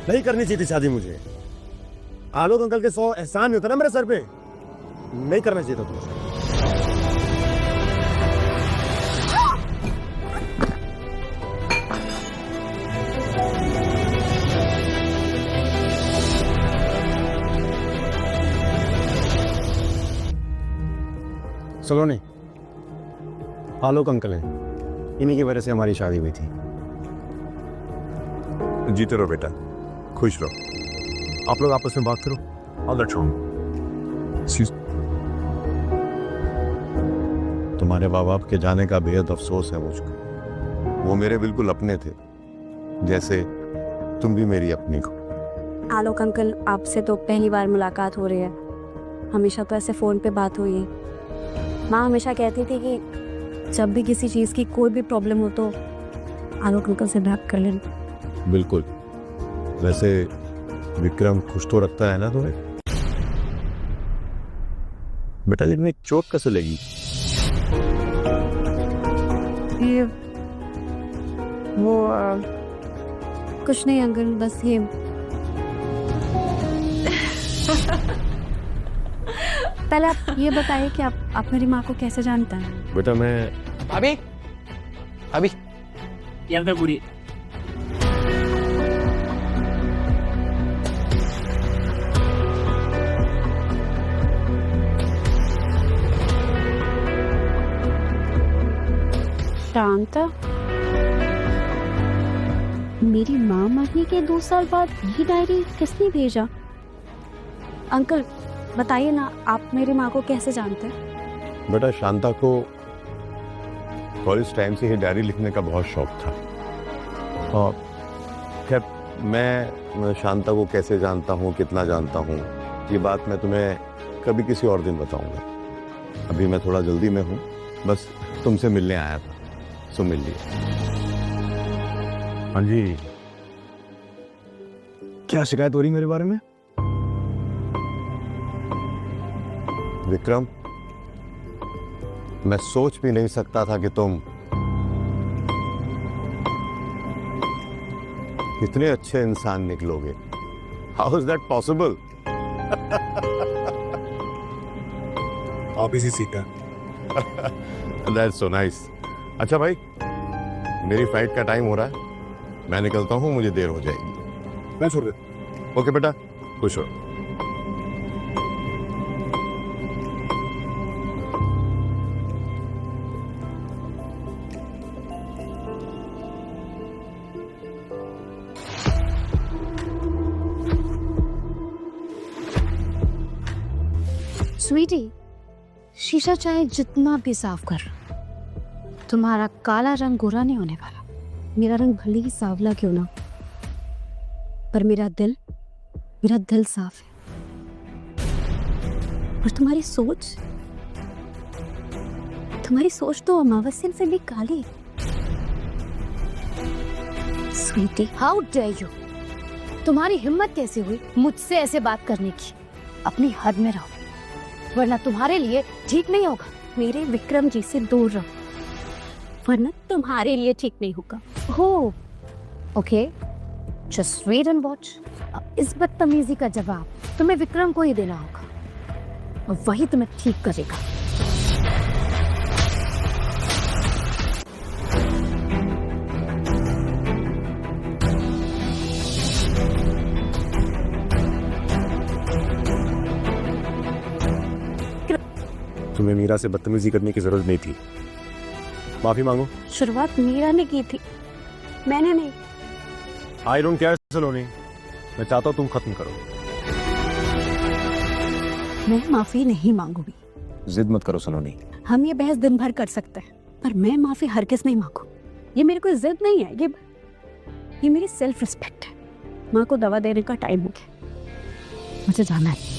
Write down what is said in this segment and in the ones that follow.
नहीं करनी चाहिए थी शादी मुझे। आलोक अंकल के 100 एहसान नहीं होता ना मेरे सर पे। नहीं करना चाहिए था तुमसे। सलोनी, आलोक अंकल हैं, इन्हीं की वजह से हमारी शादी हुई थी। जीते रहो बेटा, खुश रहो। आप लोग आपस में बात करो। All that wrong. तुम्हारे माँ बाप के जाने का बेहद अफसोस है मुझको। वो मेरे बिल्कुल अपने थे, जैसे तुम भी मेरी अपनी को। आलोक अंकल, आपसे तो पहली बार मुलाकात हो रही है, हमेशा तो ऐसे फ़ोन पे बात हुई है। माँ हमेशा कहती थी कि जब भी किसी चीज़ की कोई भी प्रॉब्लम हो तो आलोक अंकल से बात कर लेना। बिल्कुल। वैसे विक्रम खुश तो रखता है ना तुम्हें? बेटा दिन में चोट कैसे लगी? ये वो कुछ नहीं अंकल, बस ये पहले आप ये बताइए कि आप मेरी माँ को कैसे जानते हैं? बेटा मैं अभी अभी ये पूरी शांता, मेरी माँ मरने के 2 साल बाद ये डायरी किसने भेजा? अंकल बताइए ना, आप मेरी माँ को कैसे जानते हैं? बेटा शांता को कॉलेज टाइम से ही डायरी लिखने का बहुत शौक था। और खैर मैं शांता को कैसे जानता हूँ, कितना जानता हूँ, ये बात मैं तुम्हें कभी किसी और दिन बताऊंगा। अभी मैं थोड़ा जल्दी में हूँ, बस तुमसे मिलने आया था, सो मिल लिया। हाँ जी, क्या शिकायत हो रही मेरे बारे में? विक्रम, मैं सोच भी नहीं सकता था कि तुम इतने अच्छे इंसान निकलोगे। How is that possible? आप इसी सीटा। That's so nice. अच्छा भाई, मेरी फ्लाइट का टाइम हो रहा है, मैं निकलता हूँ, मुझे देर हो जाएगी। मैं छोड़ देता। ओके बेटा, खुश रहो। स्वीटी, शीशा चाहे जितना भी साफ कर, तुम्हारा काला रंग गोरा नहीं होने वाला। मेरा रंग भले ही सांवला क्यों ना, पर मेरा दिल साफ है। और तुम्हारी सोच तो अमावस्या से भी काली है। Sweety, how dare you! तुम्हारी हिम्मत कैसे हुई मुझसे ऐसे बात करने की? अपनी हद में रहो, वरना तुम्हारे लिए ठीक नहीं होगा। मेरे विक्रम जी से दूर रहो, वरना तुम्हारे लिए ठीक नहीं होगा। हो okay, just wait and watch. अब इस बदतमीजी का जवाब तुम्हें विक्रम को ही देना होगा, और वही तुम्हें ठीक करेगा। तुम्हें मीरा से बदतमीजी करने की जरूरत नहीं थी, माफी मांगो। शुरुआत मीरा ने की थी, मैंने नहीं। आई डोंट केयर सलोनी, मैं चाहता हूँ तुम खत्म करो। मैं माफी नहीं मांगूंगी। जिद मत करो सलोनी। हम ये बहस दिन भर कर सकते हैं, पर मैं माफी हरगिज नहीं मांगू। ये मेरी कोई जिद नहीं है, ये मेरी सेल्फ रिस्पेक्ट है। माँ को दवा देने का टाइम हो गया, मुझे जाना है।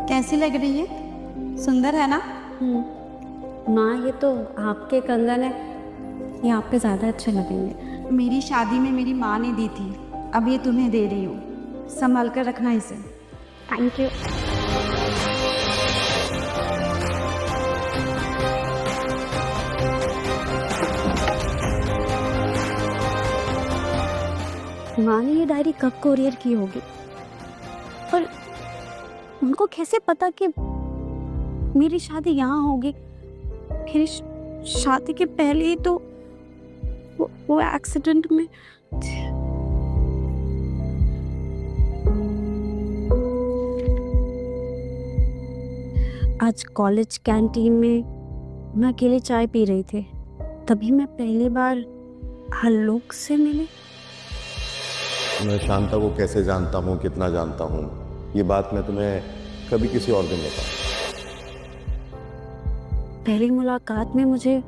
कैसी लग रही है? सुंदर है ना? माँ, ये तो आपके कंगन है, ये आप पे ज़्यादा अच्छे लगेंगे। मेरी शादी में मेरी माँ ने दी थी, अब ये तुम्हें दे रही हूँ, संभाल कर रखना इसे। Thank you. माँ ने ये डायरी कब कोरियर की होगी, पर उनको कैसे पता कि मेरी शादी यहाँ होगी? मेरी शादी के पहले ही तो वो एक्सीडेंट में। आज कॉलेज कैंटीन में मैं अकेले चाय पी रही थी, तभी मैं पहली बार आलोक से मिली। मैं शांता को कैसे जानता हूँ, कितना जानता हूँ, ये बात मैं तुम्हें कभी किसी और दिन बताऊँ। पहली मुलाकात में मुझे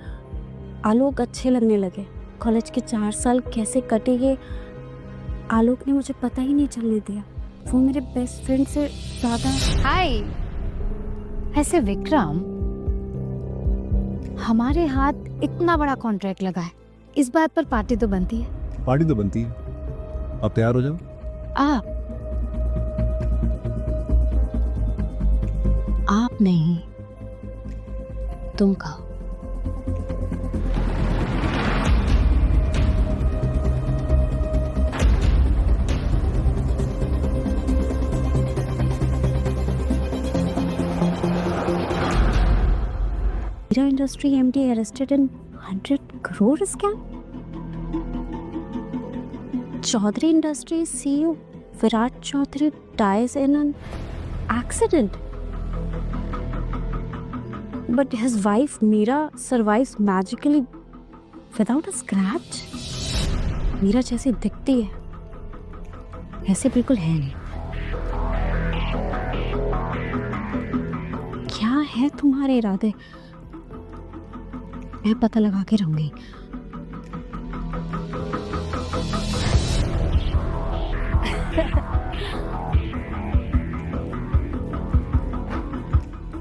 आलोक अच्छे लगने लगे। कॉलेज के 4 साल कैसे कटे ये आलोक ने मुझे पता ही नहीं चलने दिया। वो मेरे बेस्ट फ्रेंड से ज़्यादा। हाय, ऐसे विक्रम, हमारे हाथ इतना बड़ा कॉन्ट्रैक्ट लगा है, इस बात पर पार्टी तो बनती है। पार्टी तो बनती है, आप तैयार हो जाओ। आप नहीं, तुम कहो। Heera industry MD arrested in 100 crore scam. Chaudhary Industries CEO Virat Chaudhary dies in an accident, but his wife Meera survives magically without a scratch. Meera जैसी दिखती है ऐसे बिल्कुल है नहीं। क्या है तुम्हारे इरादे? मैं पता लगा के रहूंगी।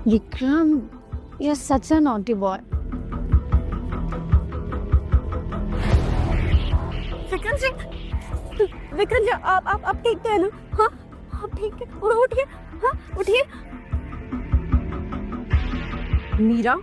Vikram, you're such a naughty boy. Vikram ji, आप ठीक है ना? हाँ, आप ठीक है? उठिए, हाँ, उठिए। मीरा